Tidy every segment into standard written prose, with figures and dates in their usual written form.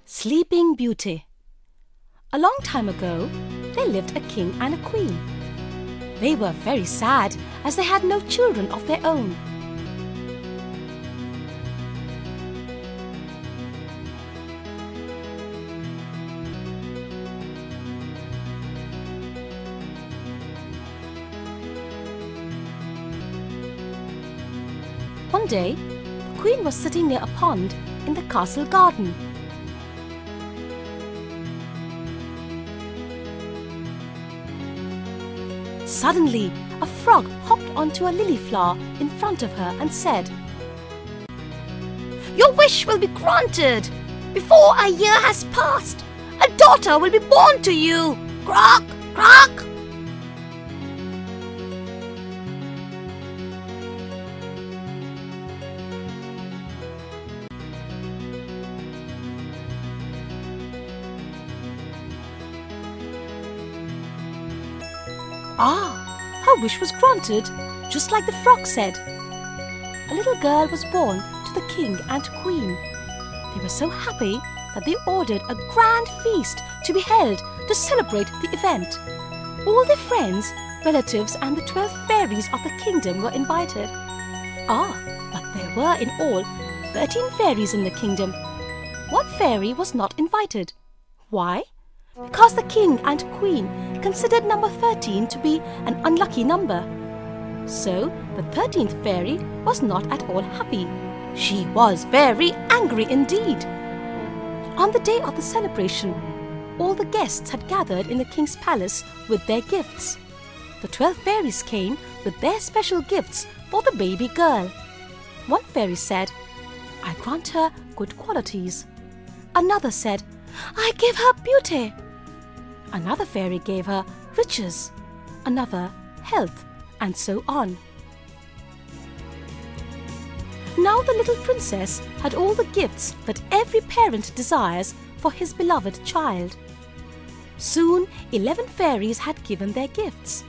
Sleeping Beauty. A long time ago, there lived a king and a queen. They were very sad as they had no children of their own. One day, the queen was sitting near a pond in the castle garden. Suddenly, a frog hopped onto a lily flower in front of her and said, "Your wish will be granted. Before a year has passed, a daughter will be born to you. Croak, croak." Her wish was granted, just like the frog said. A little girl was born to the king and queen. They were so happy that they ordered a grand feast to be held to celebrate the event. All their friends, relatives and the 12 fairies of the kingdom were invited. But there were in all 13 fairies in the kingdom. One fairy was not invited. Why? Because the king and queen considered number 13 to be an unlucky number. So the 13th fairy was not at all happy. She was very angry indeed. On the day of the celebration, all the guests had gathered in the king's palace with their gifts. The 12 fairies came with their special gifts for the baby girl. One fairy said, "I grant her good qualities." Another said, "I give her beauty." Another fairy gave her riches, another health, and so on. Now the little princess had all the gifts that every parent desires for his beloved child. Soon 11 fairies had given their gifts.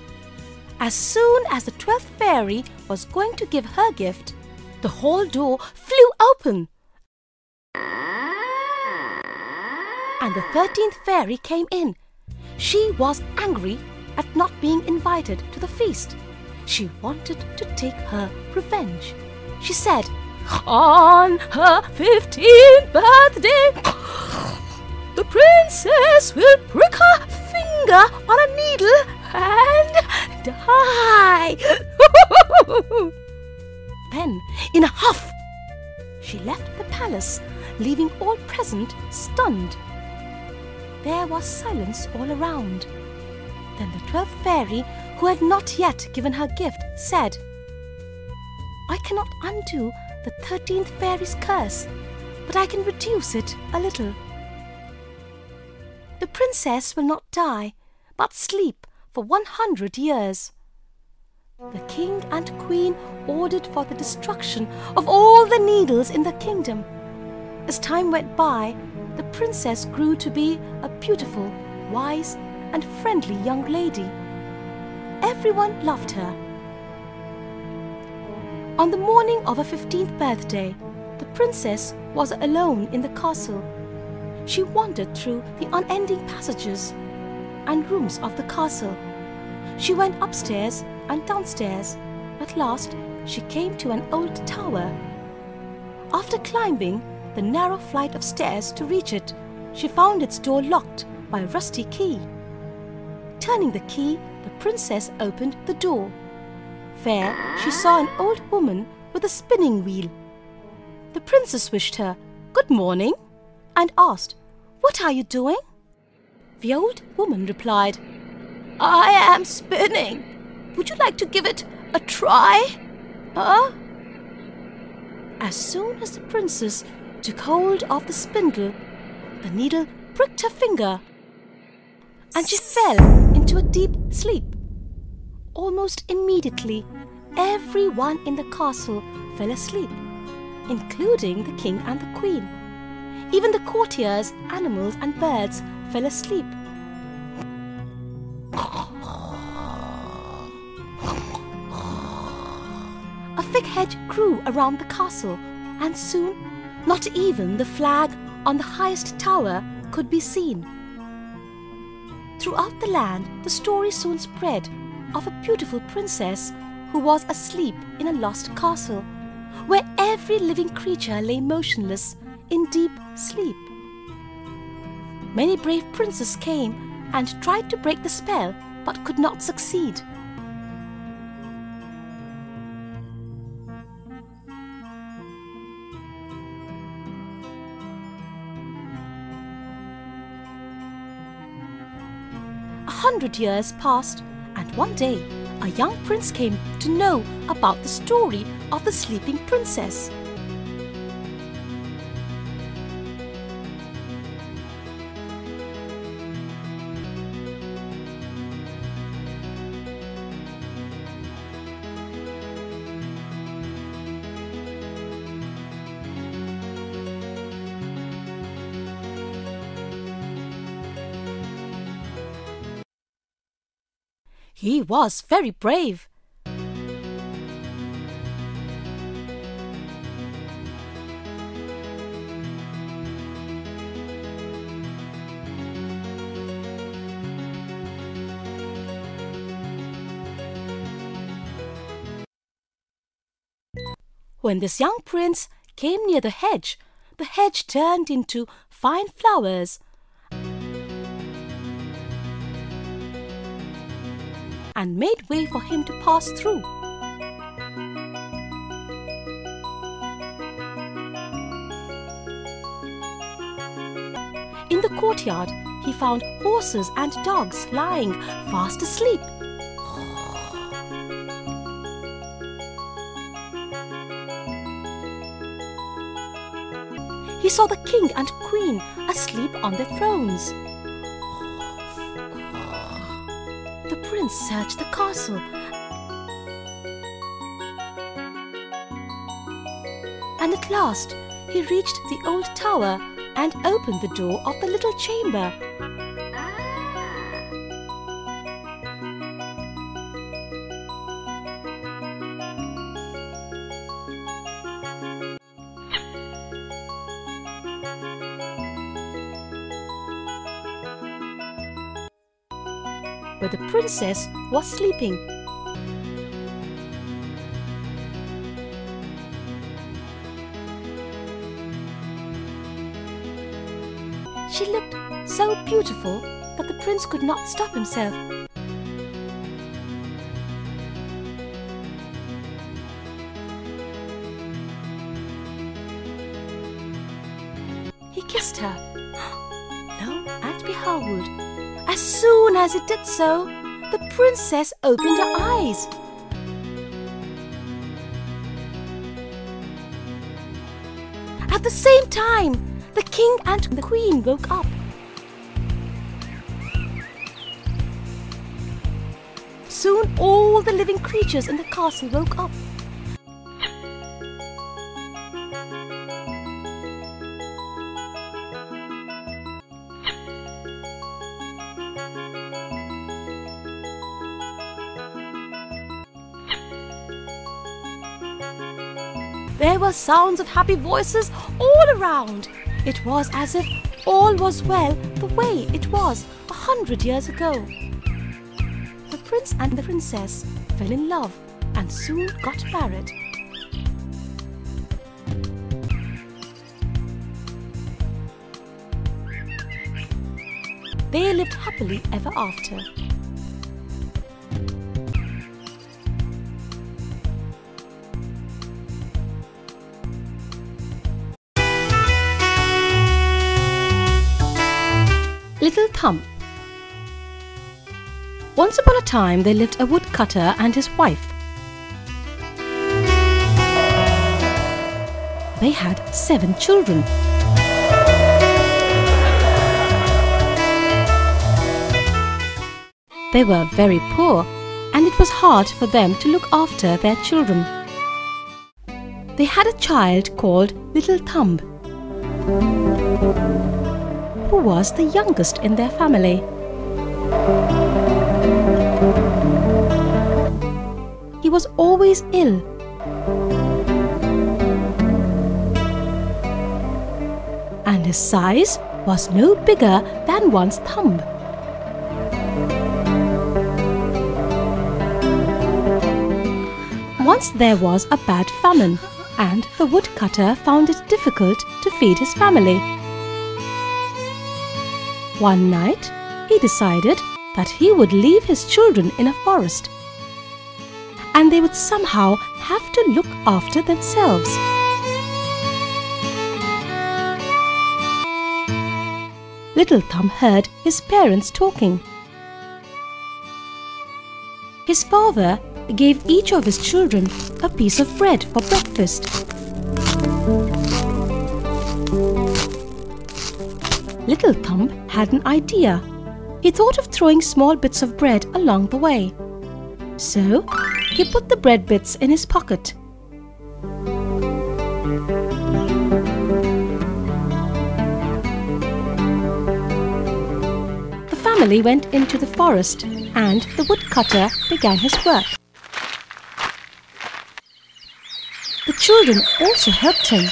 As soon as the 12th fairy was going to give her gift, the hall door flew open, and the 13th fairy came in. She was angry at not being invited to the feast. She wanted to take her revenge. She said, "On her 15th birthday, the princess will prick her finger on a needle and die." Then, in a huff, she left the palace, leaving all present stunned. There was silence all around. Then the 12th fairy, who had not yet given her gift, said, "I cannot undo the 13th fairy's curse, but I can reduce it a little. The princess will not die, but sleep for 100 years." The king and queen ordered for the destruction of all the needles in the kingdom. As time went by, the princess grew to be a beautiful, wise, and friendly young lady. Everyone loved her. On the morning of her 15th birthday, the princess was alone in the castle. She wandered through the unending passages and rooms of the castle. She went upstairs and downstairs. At last, she came to an old tower. After climbing the narrow flight of stairs to reach it, she found its door locked by a rusty key. Turning the key, the princess opened the door. There, she saw an old woman with a spinning wheel. The princess wished her good morning and asked, "What are you doing?" The old woman replied, "I am spinning. Would you like to give it a try?" As soon as the princess took hold of the spindle, the needle pricked her finger, and she fell into a deep sleep. Almost immediately, everyone in the castle fell asleep, including the king and the queen. Even the courtiers, animals, and birds fell asleep. A fig hedge grew around the castle, and soon not even the flag on the highest tower could be seen. Throughout the land, the story soon spread of a beautiful princess who was asleep in a lost castle, where every living creature lay motionless in deep sleep. Many brave princes came and tried to break the spell, but could not succeed. A 100 years passed, and one day a young prince came to know about the story of the sleeping princess. He was very brave. When this young prince came near the hedge turned into fine flowers and made way for him to pass through. In the courtyard, he found horses and dogs lying fast asleep. He saw the king and queen asleep on their thrones. The prince searched the castle and at last he reached the old tower and opened the door of the little chamber. Where the princess was sleeping. She looked so beautiful that the prince could not stop himself. He kissed her. Lo and behold, as soon as it did so, the princess opened her eyes. At the same time, the king and the queen woke up. Soon all the living creatures in the castle woke up. There were sounds of happy voices all around. It was as if all was well the way it was 100 years ago. The prince and the princess fell in love and soon got married. They lived happily ever after. Little Thumb. Once upon a time there lived a woodcutter and his wife. They had 7 children. They were very poor, and it was hard for them to look after their children. They had a child called Little Thumb, who was the youngest in their family. He was always ill. And and his size was no bigger than one's thumb. Once there was a bad famine, and the woodcutter found it difficult to feed his family. One night, he decided that he would leave his children in a forest, and they would somehow have to look after themselves. Little Thumb heard his parents talking. His father gave each of his children a piece of bread for breakfast. Little Thumb had an idea. He thought of throwing small bits of bread along the way. So, he put the bread bits in his pocket. The family went into the forest, and the woodcutter began his work. The children also helped him.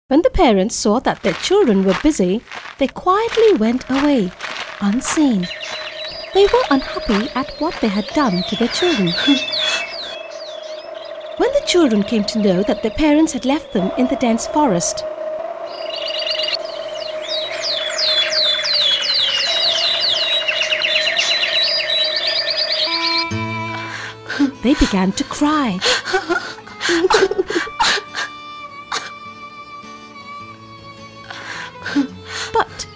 When the parents saw that their children were busy, they quietly went away, unseen. They were unhappy at what they had done to their children. When the children came to know that their parents had left them in the dense forest, they began to cry. But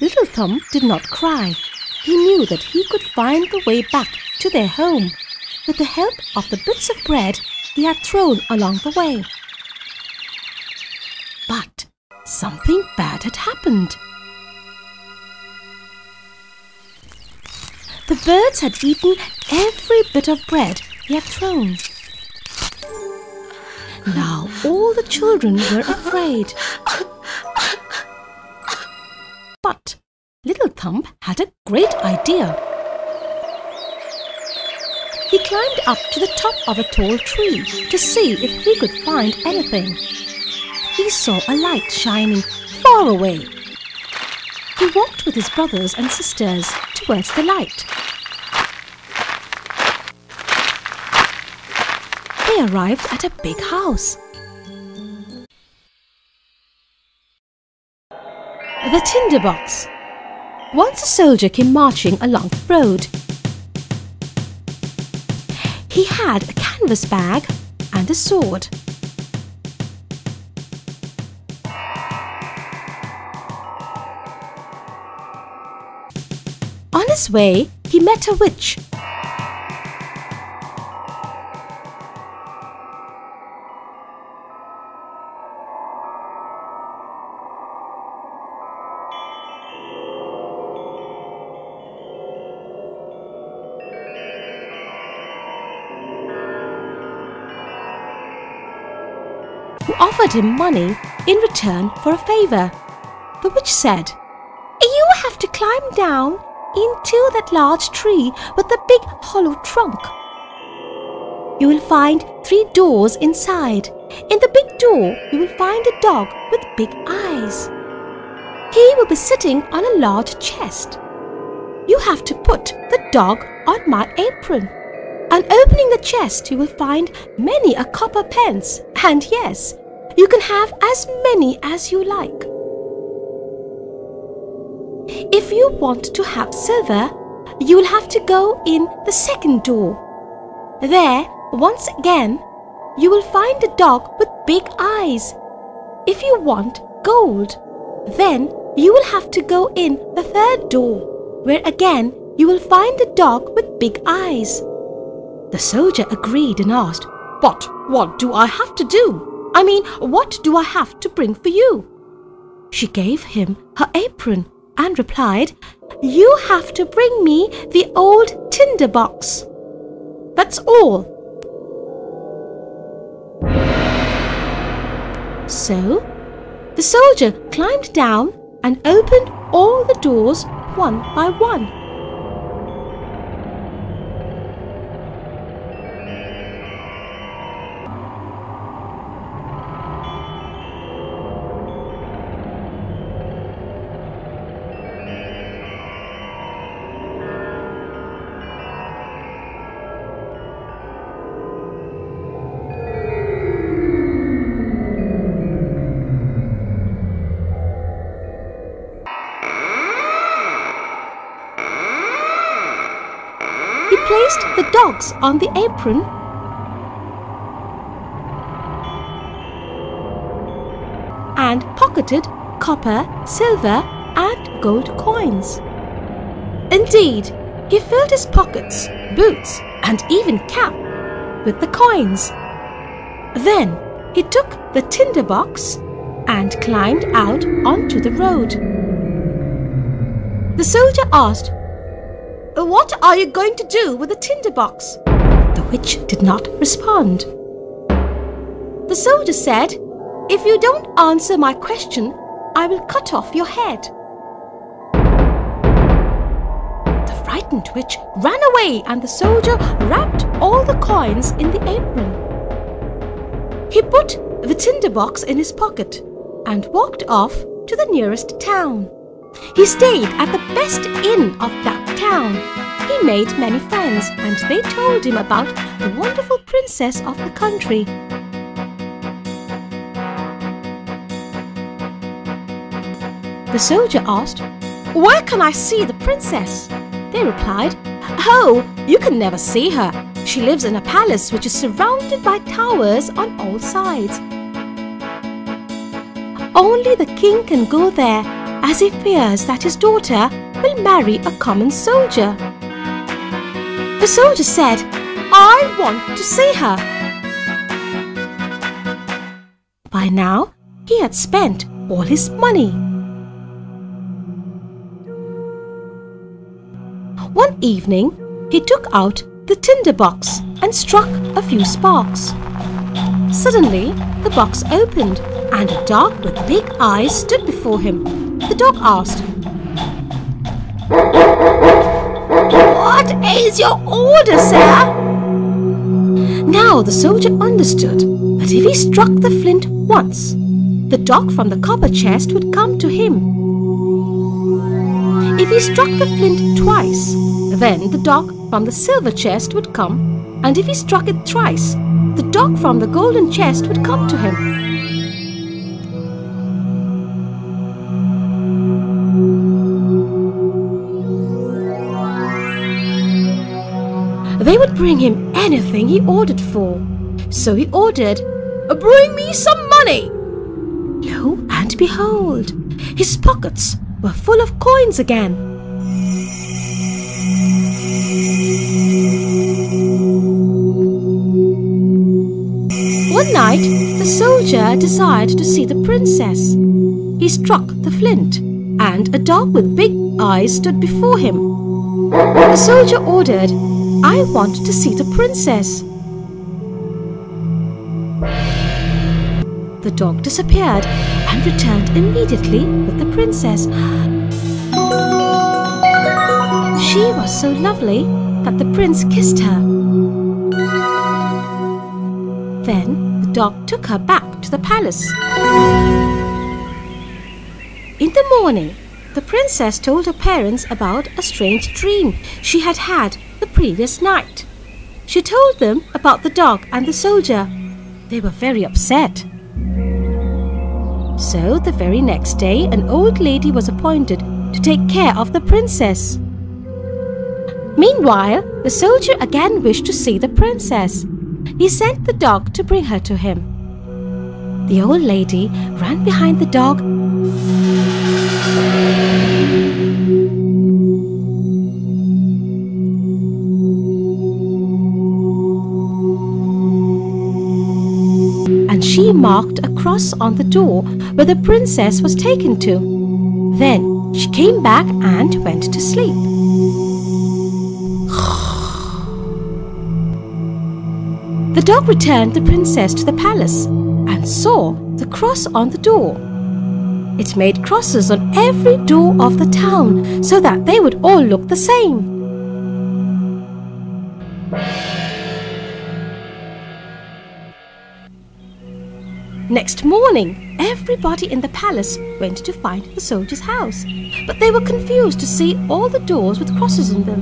Little Thumb did not cry. He knew that he could find the way back to their home with the help of the bits of bread he had thrown along the way. But something bad had happened. The birds had eaten every bit of bread he had thrown. Now all the children were afraid. But Little Thumb had a great idea. He climbed up to the top of a tall tree to see if he could find anything. He saw a light shining far away. He walked with his brothers and sisters towards the light. They arrived at a big house. The tinderbox. Once a soldier came marching along the road. He had a canvas bag and a sword. On his way, he met a witch. Who offered him money in return for a favor. The witch said, "You have to climb down into that large tree with the big hollow trunk. You will find 3 doors inside. In the big door, you will find a dog with big eyes. He will be sitting on a large chest. You have to put the dog on my apron. On opening the chest, you will find many a copper pence. And yes, you can have as many as you like. If you want to have silver, you will have to go in the second door. There, once again, you will find a dog with big eyes. If you want gold, then you will have to go in the third door, where again you will find a dog with big eyes." The soldier agreed and asked, "But what do I have to do? I mean, what do I have to bring for you?" She gave him her apron and replied, "You have to bring me the old tinderbox. That's all." So, the soldier climbed down and opened all the doors one by one. placed the dogs on the apron and pocketed copper, silver, and gold coins. Indeed, he filled his pockets, boots, and even cap with the coins. Then he took the tinder box and climbed out onto the road. The soldier asked, "What are you going to do with the tinder box?" The witch did not respond. The soldier said, "If you don't answer my question, I will cut off your head." The frightened witch ran away and the soldier wrapped all the coins in the apron. He put the tinder box in his pocket and walked off to the nearest town. He stayed at the best inn of that town. He made many friends and they told him about the wonderful princess of the country. The soldier asked, "Where can I see the princess?" They replied, "Oh, you can never see her. She lives in a palace which is surrounded by towers on all sides. Only the king can go there, as he fears that his daughter will marry a common soldier." The soldier said, "I want to see her." By now, he had spent all his money. One evening, he took out the tinder box and struck a few sparks. Suddenly, the box opened and a dog with big eyes stood before him. The dog asked, "What is your order, sir?" Now the soldier understood that if he struck the flint once, the dog from the copper chest would come to him. If he struck the flint twice, then the dog from the silver chest would come, and if he struck it thrice, the dog from the golden chest would come to him. They would bring him anything he ordered for. So he ordered, "Bring me some money." Lo and behold, his pockets were full of coins again. One night, the soldier desired to see the princess. He struck the flint, and a dog with big eyes stood before him. The soldier ordered, "I want to see the princess." The dog disappeared and returned immediately with the princess. She was so lovely that the prince kissed her. Then the dog took her back to the palace. In the morning, the princess told her parents about a strange dream she had had the previous night. She told them about the dog and the soldier. They were very upset. So the very next day, an old lady was appointed to take care of the princess. Meanwhile, the soldier again wished to see the princess. He sent the dog to bring her to him. The old lady ran behind the dog and she marked a cross on the door where the princess was taken to. Then she came back and went to sleep. The dog returned the princess to the palace and saw the cross on the door. It made crosses on every door of the town so that they would all look the same. Next morning, everybody in the palace went to find the soldier's house, but they were confused to see all the doors with crosses on them.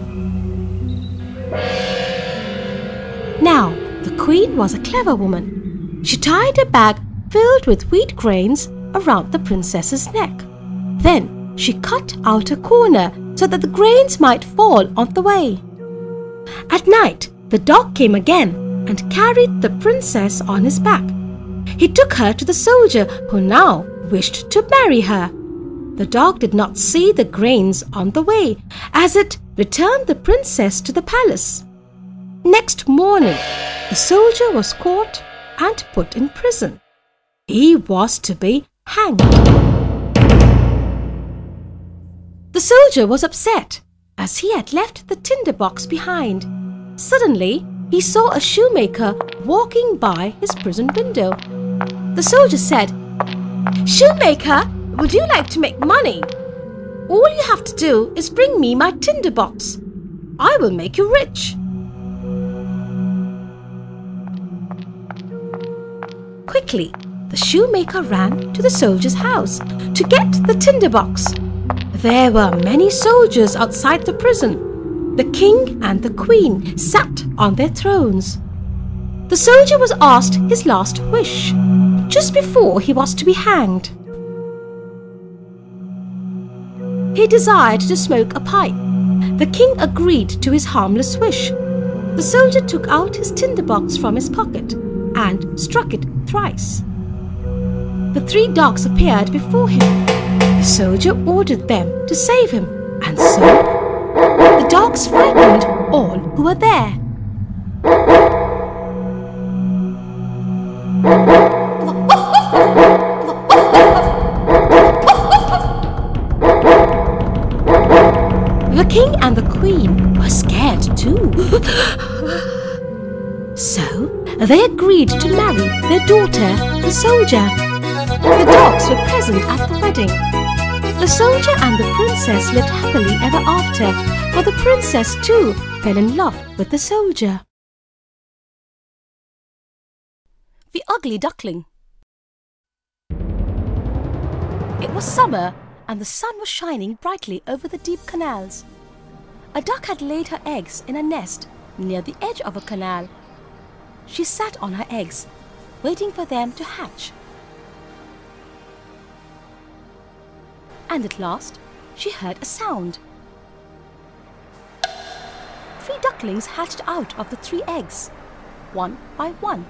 Now, the queen was a clever woman. She tied a bag filled with wheat grains around the princess's neck. Then she cut out a corner so that the grains might fall on the way. At night, the dog came again and carried the princess on his back. He took her to the soldier, who now wished to marry her. The dog did not see the grains on the way, as it returned the princess to the palace. Next morning, the soldier was caught and put in prison. He was to be hanged. The soldier was upset, as he had left the tinderbox behind. Suddenly, he saw a shoemaker walking by his prison window. The soldier said, "Shoemaker, would you like to make money? All you have to do is bring me my tinderbox. I will make you rich." Quickly, the shoemaker ran to the soldier's house to get the tinderbox. There were many soldiers outside the prison. The king and the queen sat on their thrones. The soldier was asked his last wish, just before he was to be hanged. He desired to smoke a pipe. The king agreed to his harmless wish. The soldier took out his tinderbox from his pocket and struck it thrice. The 3 dogs appeared before him. The soldier ordered them to save him, and so the dogs frightened all who were there. The king and the queen were scared too. So they agreed to marry their daughter, the soldier. The dogs were present at the wedding. The soldier and the princess lived happily ever after, for the princess too fell in love with the soldier. The Ugly Duckling. It was summer, and the sun was shining brightly over the deep canals. A duck had laid her eggs in a nest near the edge of a canal. She sat on her eggs, waiting for them to hatch. And at last, she heard a sound. 3 ducklings hatched out of the 3 eggs, one by one.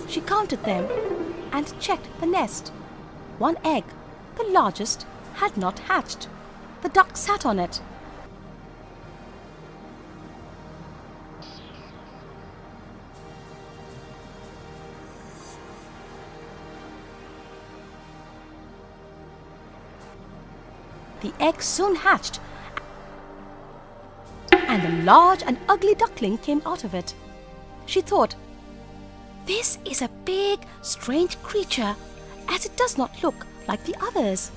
She counted them and checked the nest. 1 egg, the largest, had not hatched. The duck sat on it. The egg soon hatched, and a large and ugly duckling came out of it. She thought, "This is a big, strange creature, as it does not look like the others."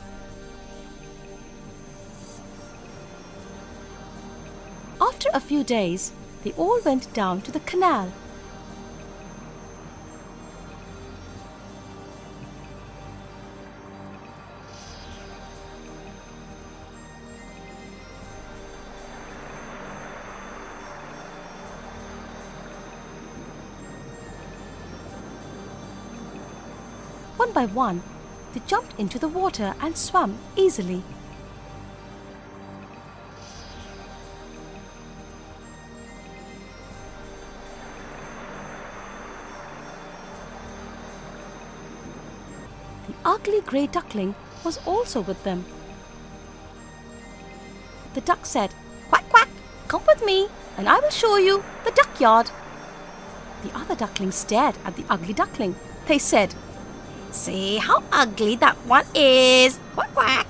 After a few days, they all went down to the canal. One by one, they jumped into the water and swam easily. The ugly grey duckling was also with them. The duck said, "Quack, quack, come with me and I will show you the duck yard." The other ducklings stared at the ugly duckling. They said, "See how ugly that one is! Quack, quack!"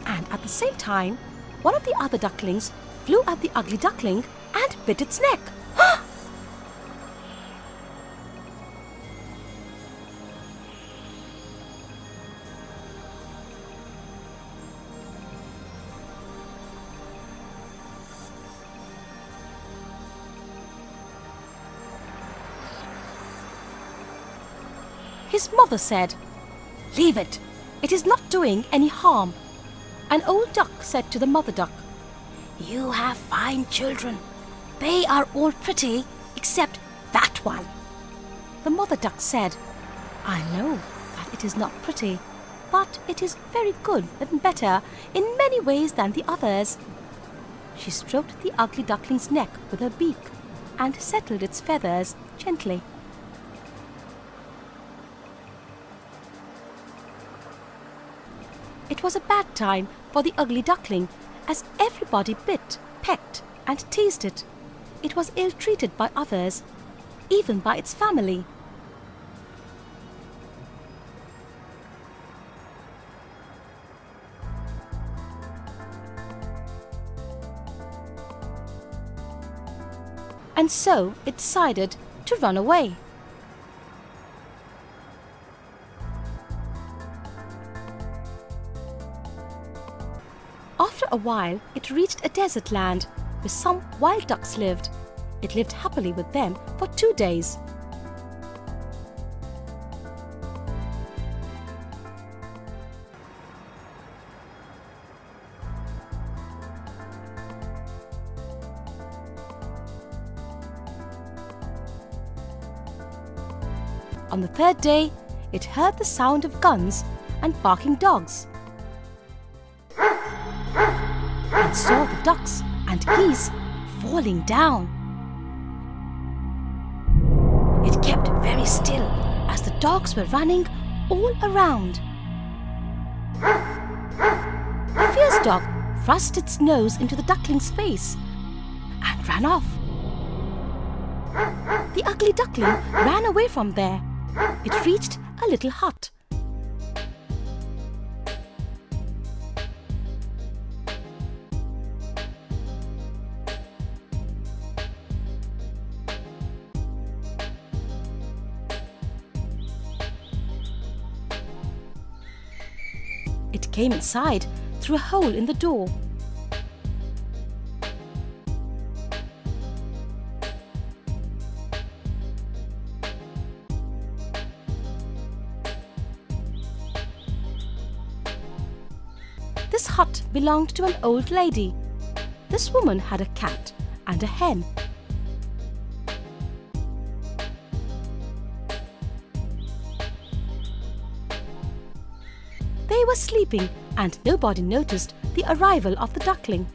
And at the same time, one of the other ducklings flew at the ugly duckling and bit its neck. His mother said, "Leave it. It is not doing any harm." An old duck said to the mother duck, "You have fine children. They are all pretty except that one." The mother duck said, "I know that it is not pretty, but it is very good and better in many ways than the others." She stroked the ugly duckling's neck with her beak and settled its feathers gently. It was a bad time for the ugly duckling, as everybody bit, pecked, and teased it. It was ill-treated by others, even by its family. And so it decided to run away. After a while, it reached a desert land where some wild ducks lived. It lived happily with them for 2 days. On the 3rd day, it heard the sound of guns and barking dogs, and saw the ducks and geese falling down. It kept very still as the dogs were running all around. A fierce dog thrust its nose into the duckling's face and ran off. The ugly duckling ran away from there. It reached a little hut. It came inside through a hole in the door. This hut belonged to an old lady. This woman had a cat and a hen. They were sleeping, and nobody noticed the arrival of the duckling.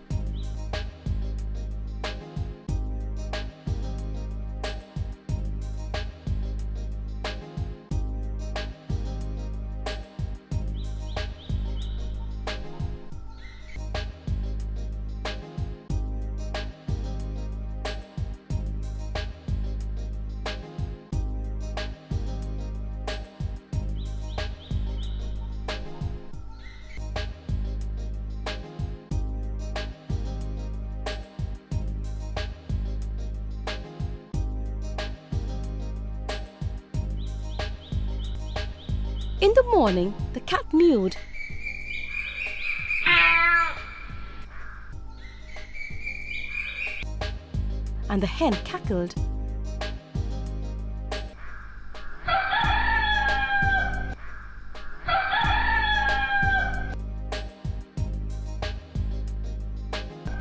In the morning, the cat mewed. And the hen cackled.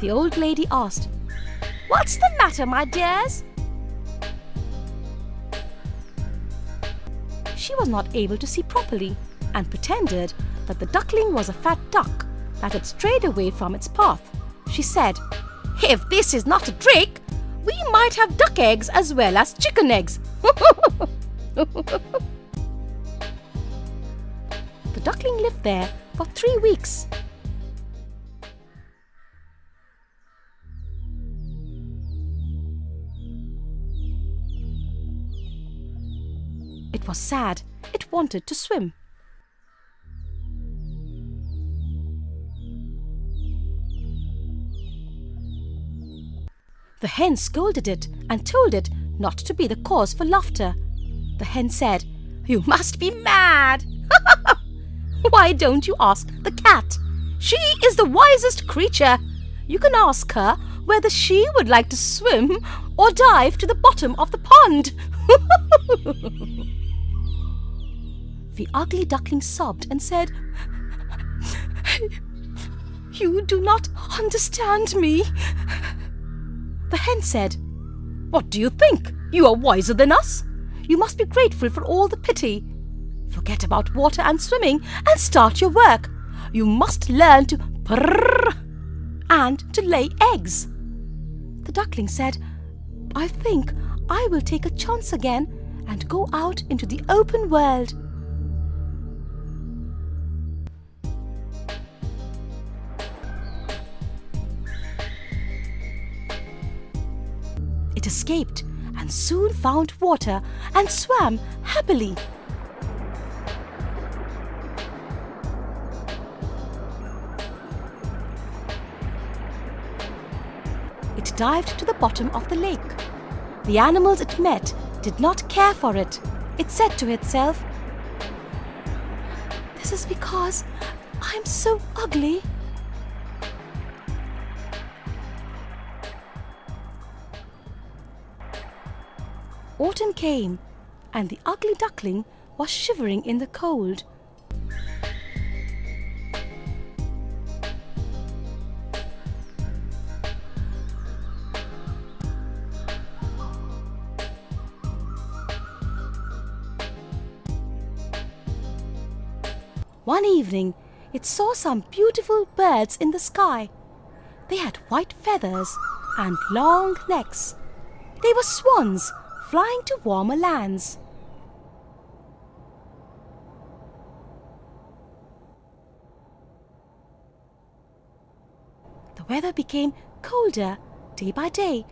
The old lady asked, "What's the matter, my dears?" She was not able to see properly and pretended that the duckling was a fat duck that had strayed away from its path. She said, "If this is not a trick, we might have duck eggs as well as chicken eggs." The duckling lived there for 3 weeks. It was sad. It wanted to swim. The hen scolded it and told it not to be the cause for laughter. The hen said, "You must be mad. Why don't you ask the cat? She is the wisest creature. You can ask her whether she would like to swim or dive to the bottom of the pond." The ugly duckling sobbed and said, "You do not understand me." The hen said, "What do you think? You are wiser than us. You must be grateful for all the pity. Forget about water and swimming and start your work. You must learn to purr and to lay eggs." The duckling said, "I think I will take a chance again and go out into the open world." It escaped and soon found water and swam happily. It dived to the bottom of the lake. The animals it met did not care for it. It said to itself, "This is because I'm so ugly." Autumn came, and the ugly duckling was shivering in the cold. One evening, it saw some beautiful birds in the sky. They had white feathers and long necks. They were swans flying to warmer lands. The weather became colder day by day.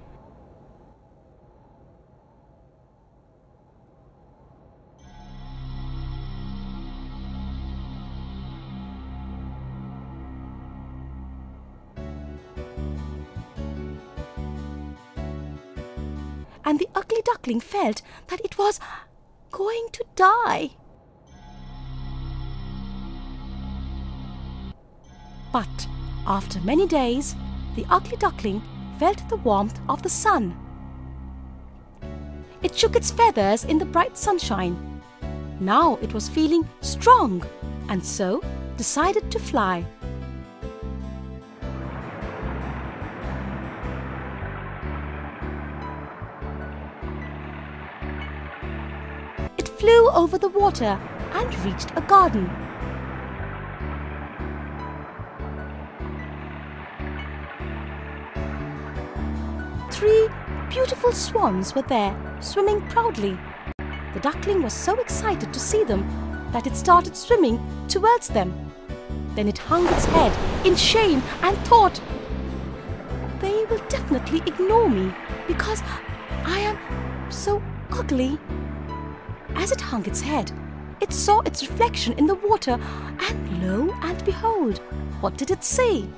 And the ugly duckling felt that it was going to die. But after many days, the ugly duckling felt the warmth of the sun. It shook its feathers in the bright sunshine. Now it was feeling strong and so decided to fly. It flew over the water and reached a garden. Three beautiful swans were there, swimming proudly. The duckling was so excited to see them that it started swimming towards them. Then it hung its head in shame and thought, "They will definitely ignore me because I am so ugly." As it hung its head, it saw its reflection in the water, and lo and behold, what did it see?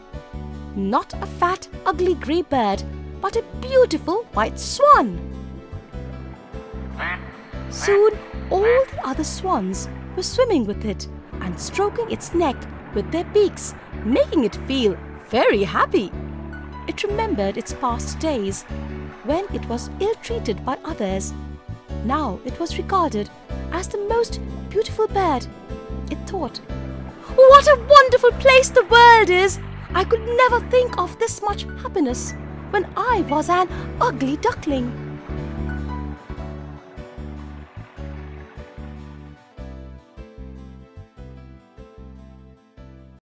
Not a fat, ugly grey bird, but a beautiful white swan. Soon, all the other swans were swimming with it and stroking its neck with their beaks, making it feel very happy. It remembered its past days, when it was ill-treated by others. Now it was regarded as the most beautiful bird. It thought, "What a wonderful place the world is! I could never think of this much happiness when I was an ugly duckling."